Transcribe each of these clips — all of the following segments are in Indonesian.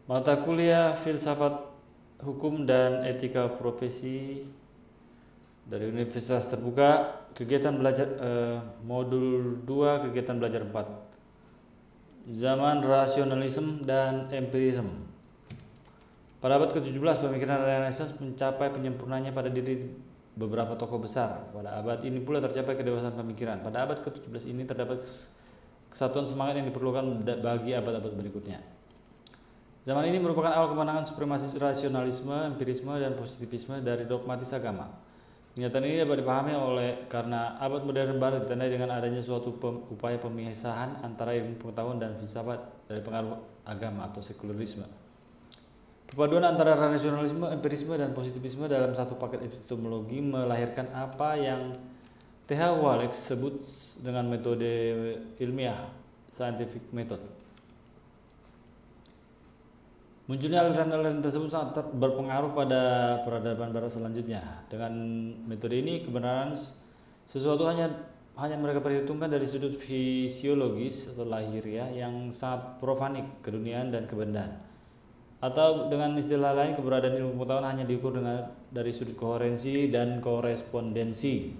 Mata kuliah Filsafat Hukum dan Etika Profesi dari Universitas Terbuka, kegiatan belajar modul 2, kegiatan belajar 4. Zaman rasionalisme dan empirisme. Pada abad ke-17, pemikiran Renaissance mencapai penyempurnaannya pada diri beberapa tokoh besar. Pada abad ini pula tercapai kedewasaan pemikiran. Pada abad ke-17 ini terdapat kesatuan semangat yang diperlukan bagi abad-abad berikutnya. Zaman ini merupakan awal kemenangan supremasi rasionalisme, empirisme, dan positivisme dari dogmatis agama. Kenyataan ini dapat dipahami karena abad modern barat ditandai dengan adanya suatu upaya pemisahan antara ilmu pengetahuan dan filsafat dari pengaruh agama atau sekularisme. Perpaduan antara rasionalisme, empirisme, dan positivisme dalam satu paket epistemologi melahirkan apa yang T.H. Wallace sebut dengan metode ilmiah, scientific method. Munculnya aliran-aliran tersebut sangat berpengaruh pada peradaban barat selanjutnya. Dengan metode ini, kebenaran sesuatu hanya mereka perhitungkan dari sudut fisiologis atau lahiriah yang sangat profanik, keduniaan dan kebendaan. Atau dengan istilah lain, keberadaan ilmu pengetahuan hanya diukur dari sudut koherensi dan korespondensi.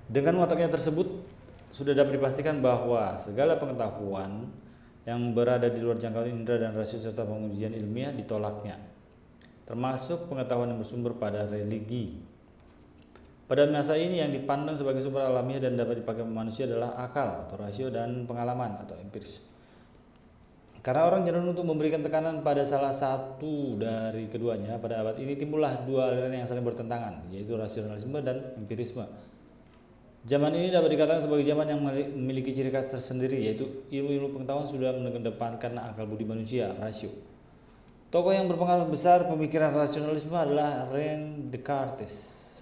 Dengan wataknya tersebut, sudah dapat dipastikan bahwa segala pengetahuan yang berada di luar jangkauan indera dan rasio serta pengujian ilmiah ditolaknya, termasuk pengetahuan yang bersumber pada religi. Pada masa ini yang dipandang sebagai sumber alamiah dan dapat dipakai manusia adalah akal atau rasio dan pengalaman atau empiris. Karena orang cenderung untuk memberikan tekanan pada salah satu dari keduanya, pada abad ini timbullah dua aliran yang saling bertentangan, yaitu rasionalisme dan empirisme. Zaman ini dapat dikatakan sebagai zaman yang memiliki ciri khas tersendiri, yaitu ilmu pengetahuan sudah mengedepankan akal budi manusia, rasio. Tokoh yang berpengaruh besar pemikiran rasionalisme adalah René Descartes,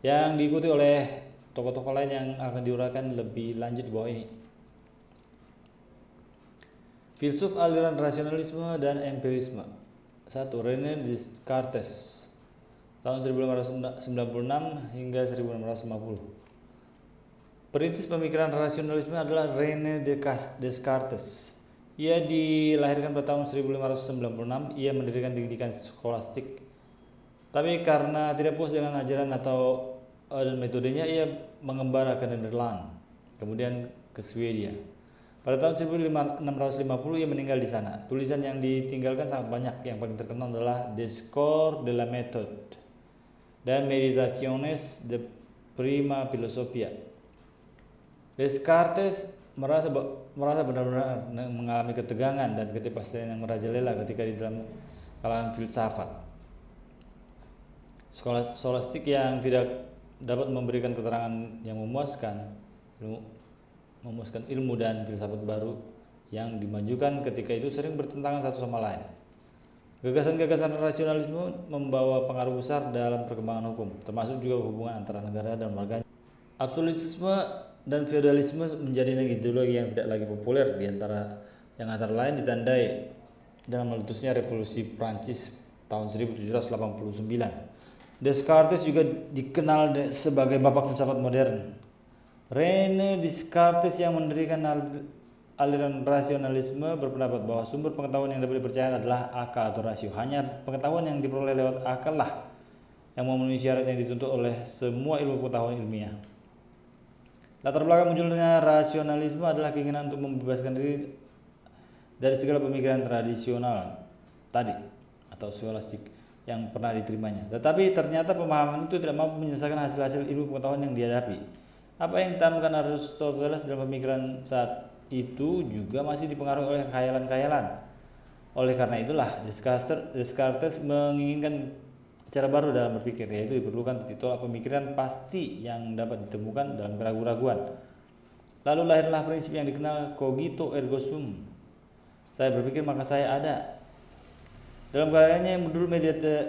yang diikuti oleh tokoh-tokoh lain yang akan diuraikan lebih lanjut di bawah ini. Filsuf aliran rasionalisme dan empirisme. 1. René Descartes, tahun 1596 hingga 1650. Perintis pemikiran rasionalisme adalah René Descartes. Ia dilahirkan pada tahun 1596. Ia mendirikan pendidikan skolastik. Tapi karena tidak puas dengan ajaran atau metodenya, ia mengembara ke Nederland, kemudian ke Swedia. Pada tahun 1650 ia meninggal di sana. Tulisan yang ditinggalkan sangat banyak. Yang paling terkenal adalah Discours de la Méthode dan Meditaciones de Prima Filosofia. Descartes merasa benar-benar mengalami ketegangan dan ketidakpastian yang merajalela ketika di dalam kalangan filsafat skolastik yang tidak dapat memberikan keterangan yang memuaskan ilmu dan filsafat baru yang dimajukan ketika itu sering bertentangan satu sama lain. Gagasan-gagasan rasionalisme membawa pengaruh besar dalam perkembangan hukum, termasuk juga hubungan antara negara dan warganya. Absolutisme dan feodalisme menjadi ideologi yang tidak lagi populer yang antara lain ditandai dengan meletusnya revolusi Prancis tahun 1789. Descartes juga dikenal sebagai bapak filsafat modern. René Descartes yang mendirikan aliran rasionalisme berpendapat bahwa sumber pengetahuan yang dapat dipercaya adalah akal atau rasio. Hanya pengetahuan yang diperoleh lewat akal lah yang memenuhi syarat yang dituntut oleh semua ilmu pengetahuan ilmiah. Latar belakang munculnya rasionalisme adalah keinginan untuk membebaskan diri dari segala pemikiran tradisional tadi atau skolastik yang pernah diterimanya. Tetapi ternyata pemahaman itu tidak mampu menyelesaikan hasil-hasil ilmu pengetahuan yang dihadapi. Apa yang ditanamkan Aristoteles dalam pemikiran saat itu juga masih dipengaruhi oleh khayalan-khayalan. Oleh karena itulah Descartes menginginkan cara baru dalam berpikir, yaitu diperlukan titik tolak pemikiran pasti yang dapat ditemukan dalam keraguan-raguan. Lalu lahirlah prinsip yang dikenal cogito ergo sum. Saya berpikir maka saya ada. Dalam karyanya yang berjudul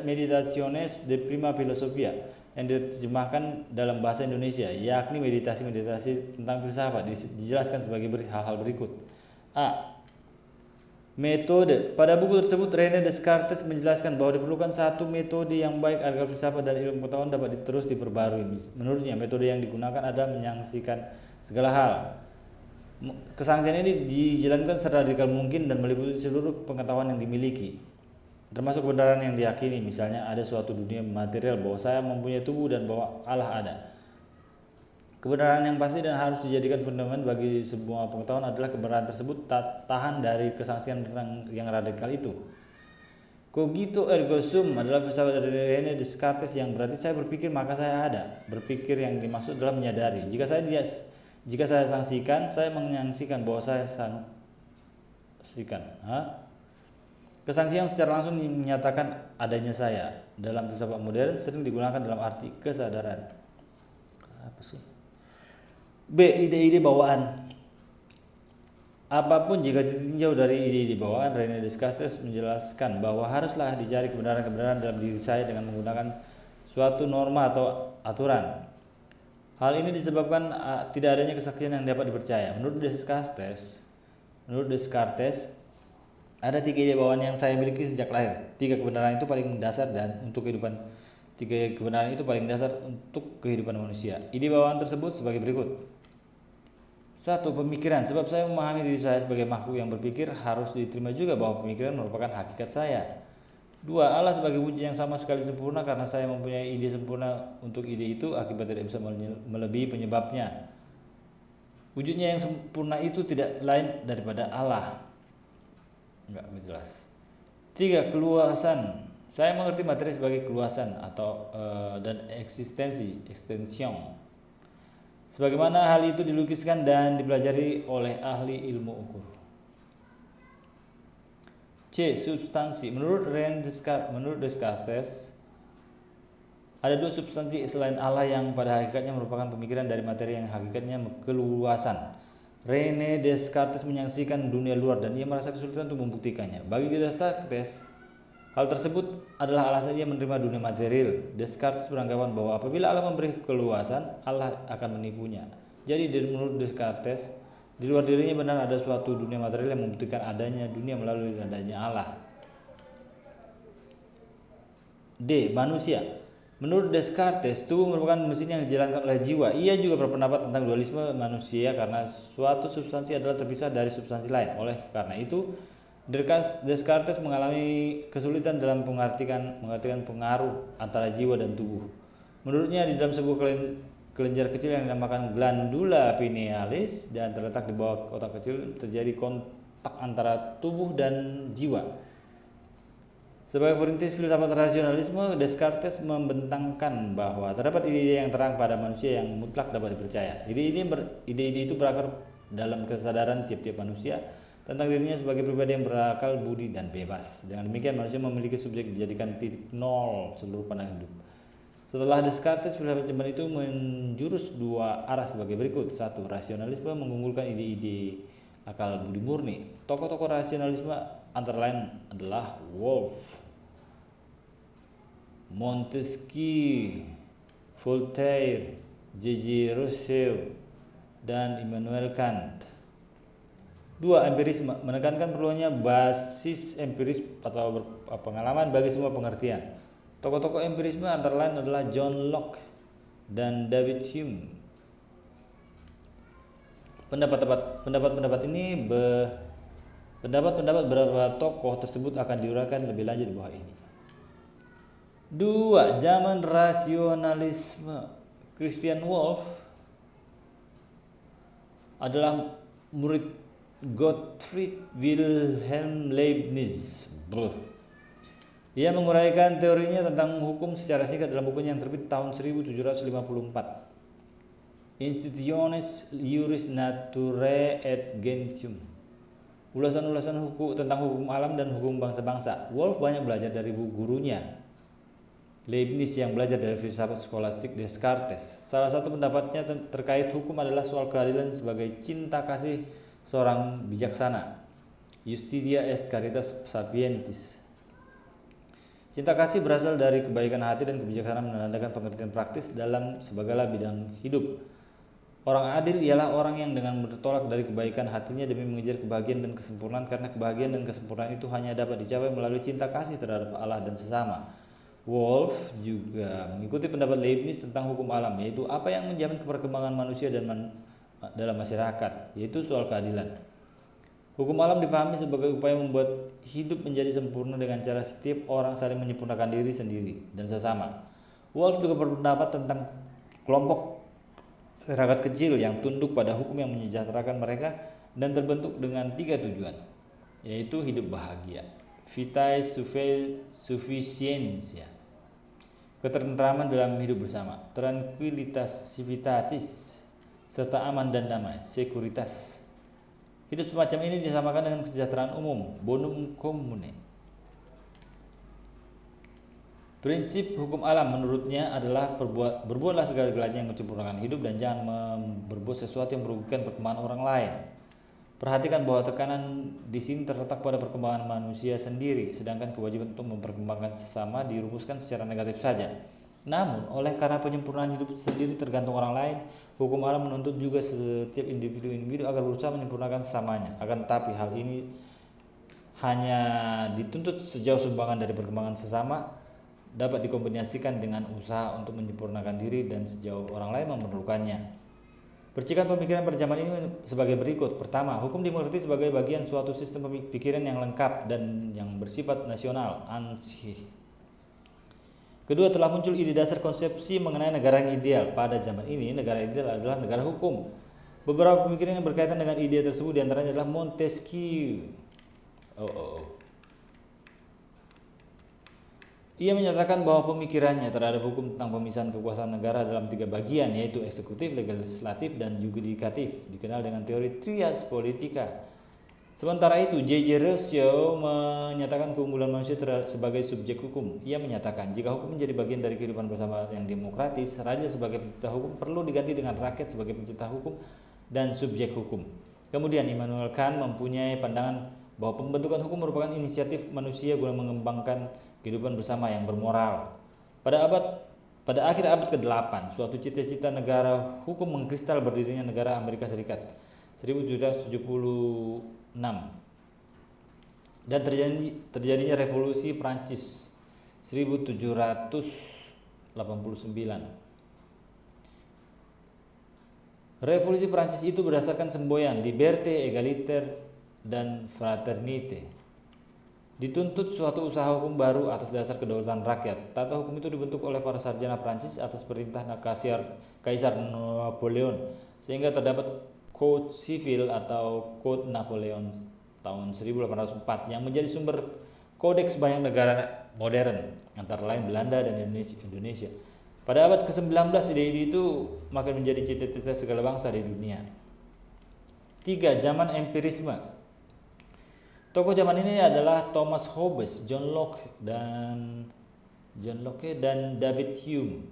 Meditaciones de Prima Filosofia yang diterjemahkan dalam bahasa Indonesia, yakni meditasi tentang filsafat, dijelaskan sebagai hal-hal berikut. A. Metode. Pada buku tersebut René Descartes menjelaskan bahwa diperlukan satu metode yang baik agar filsafat dan ilmu pengetahuan dapat terus diperbarui. Menurutnya metode yang digunakan adalah menyaksikan segala hal. Kesangsian ini dijalankan secara radikal mungkin dan meliputi seluruh pengetahuan yang dimiliki, termasuk kebenaran yang diyakini. Misalnya ada suatu dunia material, bahwa saya mempunyai tubuh dan bahwa Allah ada. Kebenaran yang pasti dan harus dijadikan fundament bagi semua pengetahuan adalah kebenaran tersebut tahan dari kesangsian yang radikal itu. Cogito ergo sum adalah filsafat dari René Descartes yang berarti saya berpikir maka saya ada. Berpikir yang dimaksud adalah menyadari. Jika saya sangsikan, saya menyaksikan bahwa saya sangsikan. Kesangsian secara langsung menyatakan adanya saya. Dalam filsafat modern sering digunakan dalam arti kesadaran. Apa sih? B. Ide-ide bawaan. Apapun jika ditinjau dari ide-ide bawaan, René Descartes menjelaskan bahwa haruslah dicari kebenaran-kebenaran dalam diri saya dengan menggunakan suatu norma atau aturan. Hal ini disebabkan tidak adanya kesaksian yang dapat dipercaya. Menurut Descartes, ada 3 ide bawaan yang saya miliki sejak lahir. 3 kebenaran itu paling mendasar untuk kehidupan manusia. Ide bawaan tersebut sebagai berikut. 1. Pemikiran. Sebab saya memahami diri saya sebagai makhluk yang berpikir, harus diterima juga bahwa pemikiran merupakan hakikat saya. 2. Allah sebagai wujud yang sama sekali sempurna, karena saya mempunyai ide sempurna untuk ide itu, akibat tidak bisa melebihi penyebabnya. Wujudnya yang sempurna itu tidak lain daripada Allah. Enggak jelas. 3. Keluasan. Saya mengerti materi sebagai keluasan dan extension. Sebagaimana hal itu dilukiskan dan dipelajari oleh ahli ilmu ukur. C. Substansi. Menurut Descartes, ada 2 substansi selain Allah yang pada hakikatnya merupakan pemikiran dari materi yang hakikatnya keluasan. René Descartes menyaksikan dunia luar dan ia merasa kesulitan untuk membuktikannya. Bagi Descartes, hal tersebut adalah Allah saja menerima dunia material. Descartes beranggapan bahwa apabila Allah memberi keluasan, Allah akan menipunya. Jadi menurut Descartes, di luar dirinya benar ada suatu dunia material yang membuktikan adanya dunia melalui adanya Allah. D. Manusia. Menurut Descartes, tubuh merupakan mesin yang dijalankan oleh jiwa. Ia juga berpendapat tentang dualisme manusia karena suatu substansi adalah terpisah dari substansi lain. Oleh karena itu, Descartes mengalami kesulitan dalam mengartikan pengaruh antara jiwa dan tubuh. Menurutnya, di dalam sebuah kelenjar kecil yang dinamakan glandula pinealis dan terletak di bawah otak kecil, terjadi kontak antara tubuh dan jiwa. Sebagai perintis filsafat rasionalisme, Descartes membentangkan bahwa terdapat ide-ide yang terang pada manusia yang mutlak dapat dipercaya. Ide-ide itu berakar dalam kesadaran tiap-tiap manusia tentang dirinya sebagai pribadi yang berakal, budi, dan bebas. Dengan demikian, manusia memiliki subjek dijadikan titik nol seluruh pandangan hidup. Setelah Descartes, filsafat Jerman itu menjurus 2 arah sebagai berikut. 1. Rasionalisme mengunggulkan ide-ide akal budi murni. Tokoh-tokoh rasionalisme antara lain adalah Wolff, Montesquieu, Voltaire, J.J. Rousseau, dan Immanuel Kant. 2. Empirisme menekankan perlunya basis empiris atau pengalaman bagi semua pengertian. Tokoh-tokoh empirisme antara lain adalah John Locke dan David Hume. Pendapat beberapa tokoh tersebut akan diuraikan lebih lanjut di bawah ini. 2. Zaman rasionalisme. Christian Wolff adalah murid Gottfried Wilhelm Leibniz. Ia menguraikan teorinya tentang hukum secara singkat dalam bukunya yang terbit tahun 1754, Institutiones Juris Naturae et Gentium. Ulasan-ulasan tentang hukum alam dan hukum bangsa-bangsa. Wolff banyak belajar dari gurunya Leibniz yang belajar dari filsafat skolastik Descartes. Salah satu pendapatnya terkait hukum adalah soal keadilan sebagai cinta kasih seorang bijaksana. Justitia est caritas sapientis. Cinta kasih berasal dari kebaikan hati dan kebijaksanaan menandakan pengertian praktis dalam segala bidang hidup. Orang adil ialah orang yang dengan bertolak dari kebaikan hatinya demi mengejar kebahagiaan dan kesempurnaan, karena kebahagiaan dan kesempurnaan itu hanya dapat dicapai melalui cinta kasih terhadap Allah dan sesama. Wolff juga mengikuti pendapat Leibniz tentang hukum alam, yaitu apa yang menjamin perkembangan manusia dan dalam masyarakat, yaitu soal keadilan. Hukum alam dipahami sebagai upaya membuat hidup menjadi sempurna dengan cara setiap orang saling menyempurnakan diri sendiri dan sesama. Wolf juga berpendapat tentang kelompok masyarakat kecil yang tunduk pada hukum yang menyejahterakan mereka dan terbentuk dengan 3 tujuan, yaitu hidup bahagia, vitae sufficientia, ketentraman dalam hidup bersama, tranquilitas civitatis, serta aman dan damai, sekuritas. Hidup semacam ini disamakan dengan kesejahteraan umum, bonum commune. Prinsip hukum alam menurutnya adalah berbuatlah segala-galanya yang menyempurnakan hidup dan jangan berbuat sesuatu yang merugikan perkembangan orang lain. Perhatikan bahwa tekanan di sini terletak pada perkembangan manusia sendiri, sedangkan kewajiban untuk memperkembangkan sesama dirumuskan secara negatif saja. Namun, karena penyempurnaan hidup sendiri tergantung orang lain, hukum alam menuntut juga setiap individu agar berusaha menyempurnakan sesamanya. Akan tetapi hal ini hanya dituntut sejauh sumbangan dari perkembangan sesama dapat dikombinasikan dengan usaha untuk menyempurnakan diri dan sejauh orang lain memerlukannya. Percikan pemikiran pada zaman ini sebagai berikut. Pertama, hukum dimengerti sebagai bagian suatu sistem pikiran yang lengkap dan yang bersifat nasional, ansih. Kedua, telah muncul ide dasar konsepsi mengenai negara yang ideal. Pada zaman ini, negara ideal adalah negara hukum. Beberapa pemikiran yang berkaitan dengan ide tersebut diantaranya adalah Montesquieu. Ia menyatakan bahwa pemikirannya terhadap hukum tentang pemisahan kekuasaan negara dalam 3 bagian, yaitu eksekutif, legislatif, dan yudikatif, dikenal dengan teori trias politica. Sementara itu, J.J. Rousseau menyatakan keunggulan manusia sebagai subjek hukum. Ia menyatakan, jika hukum menjadi bagian dari kehidupan bersama yang demokratis, raja sebagai pencipta hukum perlu diganti dengan rakyat sebagai pencipta hukum dan subjek hukum. Kemudian, Immanuel Kant mempunyai pandangan bahwa pembentukan hukum merupakan inisiatif manusia guna mengembangkan kehidupan bersama yang bermoral. Pada akhir abad ke-8, suatu cita-cita negara hukum mengkristal berdirinya negara Amerika Serikat 1776 dan terjadinya revolusi Prancis 1789. Revolusi Prancis itu berdasarkan semboyan liberté, égalité, dan fraternité. Dituntut suatu usaha hukum baru atas dasar kedaulatan rakyat. Tata hukum itu dibentuk oleh para sarjana Prancis atas perintah Kaisar Napoleon, sehingga terdapat Code Civil atau Code Napoleon tahun 1804 yang menjadi sumber kodeks banyak negara modern, antara lain Belanda dan Indonesia. Pada abad ke-19, ide itu makin menjadi cita-cita segala bangsa di dunia. 3. Zaman empirisme. Tokoh zaman ini adalah Thomas Hobbes, John Locke dan David Hume.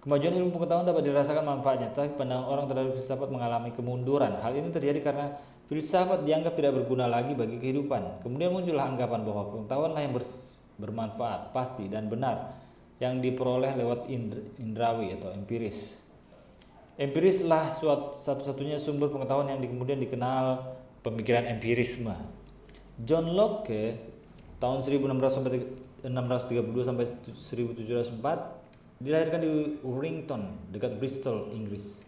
Kemajuan ilmu pengetahuan dapat dirasakan manfaatnya, tapi pandangan orang terhadap filsafat mengalami kemunduran. Hal ini terjadi karena filsafat dianggap tidak berguna lagi bagi kehidupan. Kemudian muncullah anggapan bahwa pengetahuanlah yang bermanfaat, pasti dan benar yang diperoleh lewat indrawi atau empiris. Empirislah satu-satunya sumber pengetahuan yang kemudian dikenal pemikiran empirisme. John Locke tahun 1632 sampai 1704 dilahirkan di Warrington dekat Bristol, Inggris.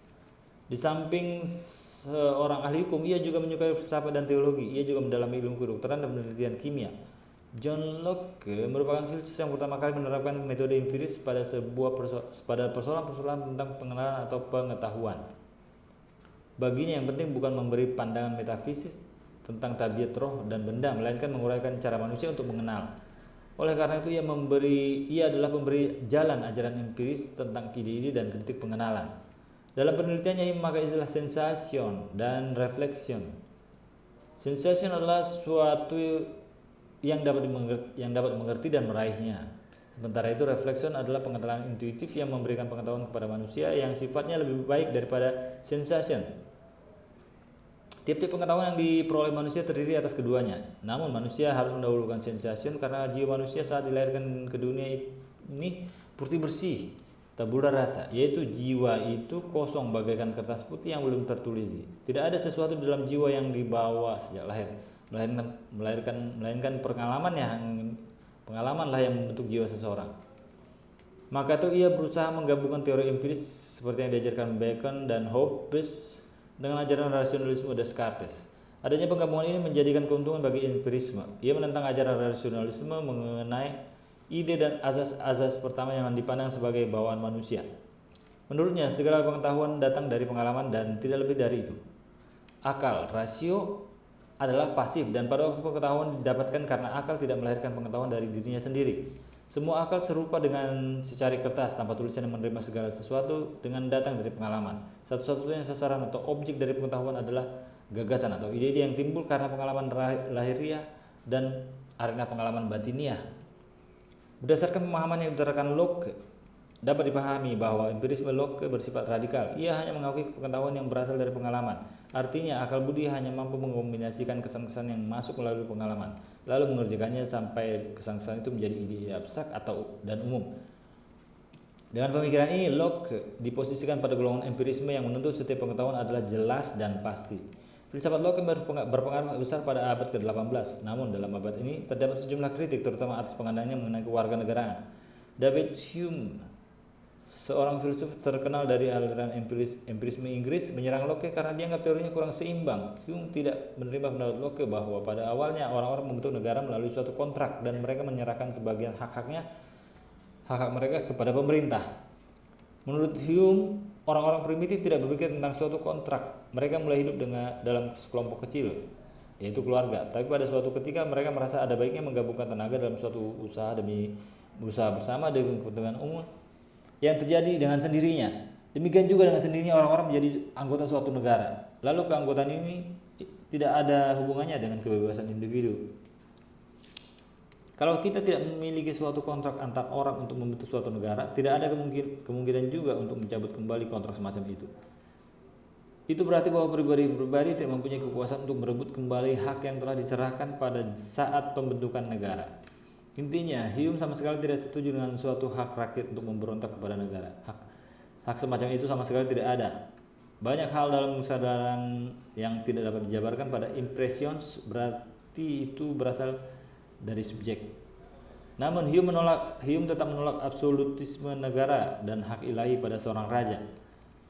Di samping seorang ahli hukum, ia juga menyukai filsafat dan teologi. Ia juga mendalami ilmu kedokteran dan penelitian kimia. John Locke merupakan filsuf yang pertama kali menerapkan metode empiris pada persoalan-persoalan tentang pengenalan atau pengetahuan. Baginya yang penting bukan memberi pandangan metafisik tentang tabiat roh dan benda, melainkan menguraikan cara manusia untuk mengenal. Oleh karena itu ia adalah pemberi jalan ajaran empiris tentang ide-ide dan kritik pengenalan. Dalam penelitiannya ia memakai istilah sensation dan reflection. Sensation adalah suatu yang dapat mengerti dan meraihnya. Sementara itu reflection adalah pengetahuan intuitif yang memberikan pengetahuan kepada manusia yang sifatnya lebih baik daripada sensation. Tiap-tiap pengetahuan yang diperoleh manusia terdiri atas keduanya. Namun manusia harus mendahulukan sensation karena jiwa manusia saat dilahirkan ke dunia ini putih bersih, tabula rasa, yaitu jiwa itu kosong bagaikan kertas putih yang belum tertulis. Tidak ada sesuatu dalam jiwa yang dibawa sejak lahir, melainkan pengalamanlah yang membentuk jiwa seseorang. Maka itu ia berusaha menggabungkan teori empiris seperti yang diajarkan Bacon dan Hobbes dengan ajaran rasionalisme Descartes. Adanya penggabungan ini menjadikan keuntungan bagi empirisme. Ia menentang ajaran rasionalisme mengenai ide dan azas-azas pertama yang dipandang sebagai bawaan manusia. Menurutnya, segala pengetahuan datang dari pengalaman dan tidak lebih dari itu. Akal, rasio adalah pasif dan pada waktu pengetahuan didapatkan karena akal tidak melahirkan pengetahuan dari dirinya sendiri. Semua akal serupa dengan secari kertas tanpa tulisan yang menerima segala sesuatu dengan datang dari pengalaman. Satu-satunya sasaran atau objek dari pengetahuan adalah gagasan atau ide-ide yang timbul karena pengalaman lahiriah dan arena pengalaman batiniah. Berdasarkan pemahaman yang diutarakan Locke, dapat dipahami bahwa empirisme Locke bersifat radikal. Ia hanya mengakui pengetahuan yang berasal dari pengalaman. Artinya, akal budi hanya mampu mengkombinasikan kesan-kesan yang masuk melalui pengalaman, lalu mengerjakannya sampai kesan-kesan itu menjadi ide-ide abstrak dan umum. Dengan pemikiran ini, Locke diposisikan pada golongan empirisme yang menuntut setiap pengetahuan adalah jelas dan pasti. Filsafat Locke berpengaruh besar pada abad ke-18, namun dalam abad ini terdapat sejumlah kritik terutama atas pengandangnya mengenai kewarganegaraan. David Hume, seorang filsuf terkenal dari aliran empirisme Inggris, menyerang Locke karena dianggap teorinya kurang seimbang. Hume tidak menerima pendapat Locke bahwa pada awalnya orang-orang membentuk negara melalui suatu kontrak dan mereka menyerahkan sebagian hak-hak mereka kepada pemerintah. Menurut Hume, orang-orang primitif tidak berpikir tentang suatu kontrak. Mereka mulai hidup dalam sekelompok kecil, yaitu keluarga. Tapi pada suatu ketika mereka merasa ada baiknya menggabungkan tenaga dalam suatu usaha demi berusaha bersama demi kepentingan umum yang terjadi dengan sendirinya. Demikian juga dengan sendirinya orang-orang menjadi anggota suatu negara. Lalu keanggotaan ini tidak ada hubungannya dengan kebebasan individu. Kalau kita tidak memiliki suatu kontrak antar orang untuk membentuk suatu negara, tidak ada kemungkinan juga untuk mencabut kembali kontrak semacam itu. Itu berarti bahwa pribadi-pribadi tidak mempunyai kekuasaan untuk merebut kembali hak yang telah diserahkan pada saat pembentukan negara. Intinya, Hume sama sekali tidak setuju dengan suatu hak rakyat untuk memberontak kepada negara. Hak semacam itu sama sekali tidak ada. Banyak hal dalam kesadaran yang tidak dapat dijabarkan pada impressions, berarti itu berasal dari subjek. Namun Hume tetap menolak absolutisme negara dan hak ilahi pada seorang raja.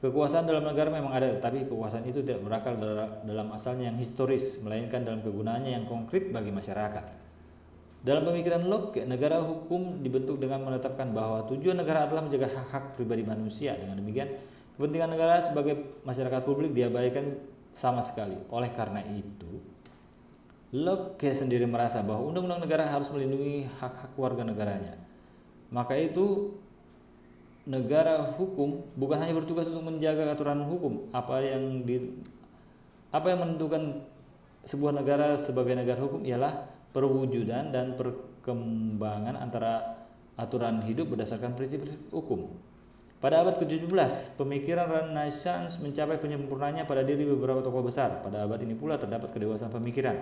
Kekuasaan dalam negara memang ada, tetapi kekuasaan itu tidak berakar dalam asalnya yang historis, melainkan dalam kegunaannya yang konkret bagi masyarakat. Dalam pemikiran Locke, negara hukum dibentuk dengan menetapkan bahwa tujuan negara adalah menjaga hak-hak pribadi manusia. Dengan demikian, kepentingan negara sebagai masyarakat publik diabaikan sama sekali. Oleh karena itu, Locke sendiri merasa bahwa undang-undang negara harus melindungi hak-hak warga negaranya. Maka itu, negara hukum bukan hanya bertugas untuk menjaga aturan hukum. Apa yang menentukan sebuah negara sebagai negara hukum ialah perwujudan dan perkembangan antara aturan hidup berdasarkan prinsip-prinsip hukum. Pada abad ke-17, pemikiran Renaissance mencapai penyempurnaannya pada diri beberapa tokoh besar. Pada abad ini pula terdapat kedewasaan pemikiran.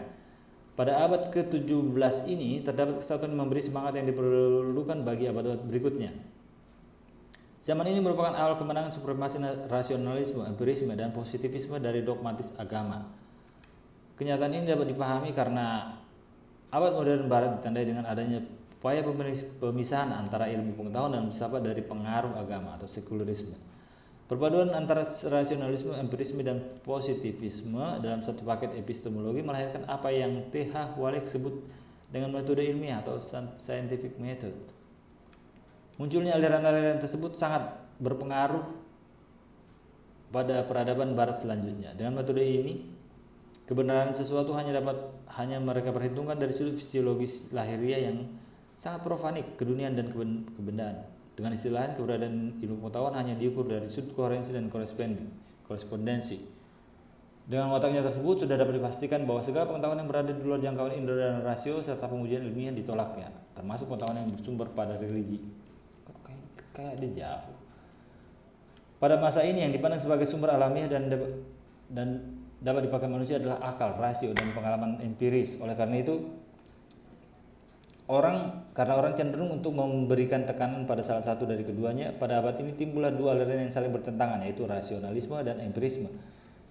Pada abad ke-17 ini terdapat kesatuan memberi semangat yang diperlukan bagi abad-abad berikutnya. Zaman ini merupakan awal kemenangan supremasi rasionalisme, empirisme, dan positivisme dari dogmatis agama. Kenyataan ini dapat dipahami karena abad modern barat ditandai dengan adanya upaya pemisahan antara ilmu pengetahuan dan filsafat dari pengaruh agama atau sekularisme. Perpaduan antara rasionalisme, empirisme, dan positivisme dalam satu paket epistemologi melahirkan apa yang T.H. Walek sebut dengan metode ilmiah atau scientific method. Munculnya aliran-aliran tersebut sangat berpengaruh pada peradaban barat selanjutnya. Dengan metode ini, kebenaran sesuatu hanya mereka perhitungkan dari sudut fisiologis lahiriah yang sangat profanik, keduniaan dan kebenaran. Dengan istilah lain, keberadaan ilmu pengetahuan hanya diukur dari sudut koherensi dan korespondensi. Dengan wataknya tersebut sudah dapat dipastikan bahwa segala pengetahuan yang berada di luar jangkauan indera dan rasio serta pengujian ilmiah ditolaknya, termasuk pengetahuan yang bersumber pada religi. Kayak dejavu. Pada masa ini yang dipandang sebagai sumber alamiah dan dapat dipakai manusia adalah akal, rasio, dan pengalaman empiris. Oleh karena itu, karena orang cenderung untuk memberikan tekanan pada salah satu dari keduanya, pada abad ini timbullah dua aliran yang saling bertentangan, yaitu rasionalisme dan empirisme.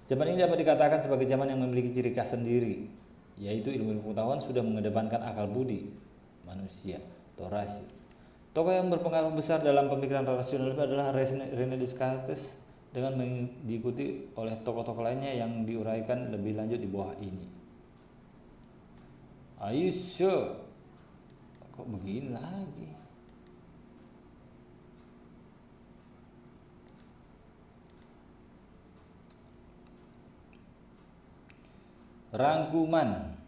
Zaman ini dapat dikatakan sebagai zaman yang memiliki ciri khas sendiri, yaitu ilmu pengetahuan sudah mengedepankan akal budi manusia atau rasio. Tokoh yang berpengaruh besar dalam pemikiran rasionalisme adalah René Descartes dengan diikuti oleh tokoh-tokoh lainnya yang diuraikan lebih lanjut di bawah ini. Are you sure? Kok begini lagi? Rangkuman.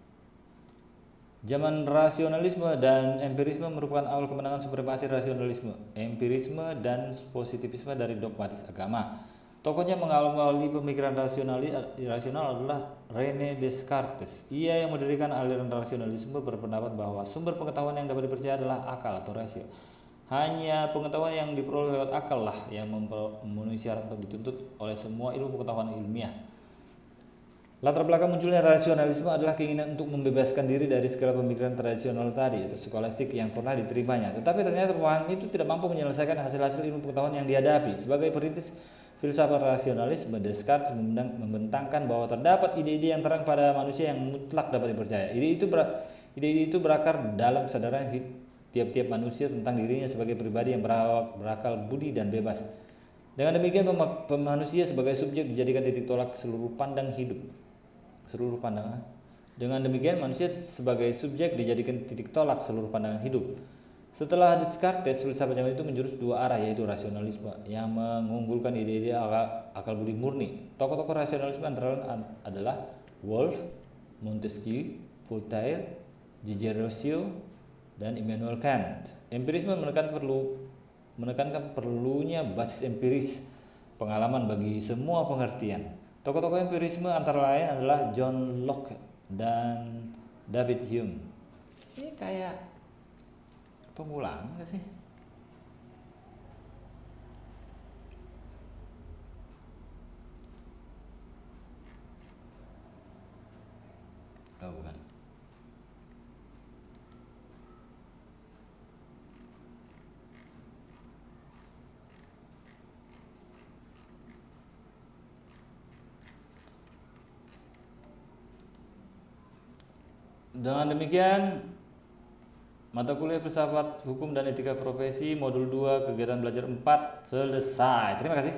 Zaman rasionalisme dan empirisme merupakan awal kemenangan supremasi rasionalisme, empirisme, dan positivisme dari dogmatis agama. Tokohnya mengawali pemikiran rasional adalah René Descartes. Ia yang mendirikan aliran rasionalisme berpendapat bahwa sumber pengetahuan yang dapat dipercaya adalah akal atau rasio. Hanya pengetahuan yang diperoleh lewat akal lah yang memenuhi syarat untuk dituntut oleh semua ilmu pengetahuan ilmiah. Latar belakang munculnya rasionalisme adalah keinginan untuk membebaskan diri dari segala pemikiran tradisional tadi atau skolastik yang pernah diterimanya. Tetapi ternyata pemahaman itu tidak mampu menyelesaikan hasil-hasil ilmu pengetahuan yang dihadapi. Sebagai perintis filsafat rasionalisme, Descartes membentangkan bahwa terdapat ide-ide yang terang pada manusia yang mutlak dapat dipercaya. Ide itu berakar dalam kesadaran tiap-tiap manusia tentang dirinya sebagai pribadi yang berakal budi dan bebas. Dengan demikian manusia sebagai subjek dijadikan titik tolak seluruh pandangan hidup. Dengan demikian manusia sebagai subjek dijadikan titik tolak seluruh pandangan hidup. Setelah Descartes, filsafat zaman itu menjurus dua arah, yaitu rasionalisme yang mengunggulkan ide-ide akal budi murni. Tokoh-tokoh rasionalisme antara lain adalah Wolff, Montesquieu, Voltaire, J.J. Rousseau, dan Immanuel Kant. Empirisme menekankan perlunya basis empiris pengalaman bagi semua pengertian. Tokoh-tokoh empirisme antara lain adalah John Locke dan David Hume. Ini kayak pengulangan nggak sih? Oh, bukan. Dengan demikian, mata kuliah Filsafat Hukum dan Etika Profesi Modul 2 kegiatan belajar 4 selesai. Terima kasih.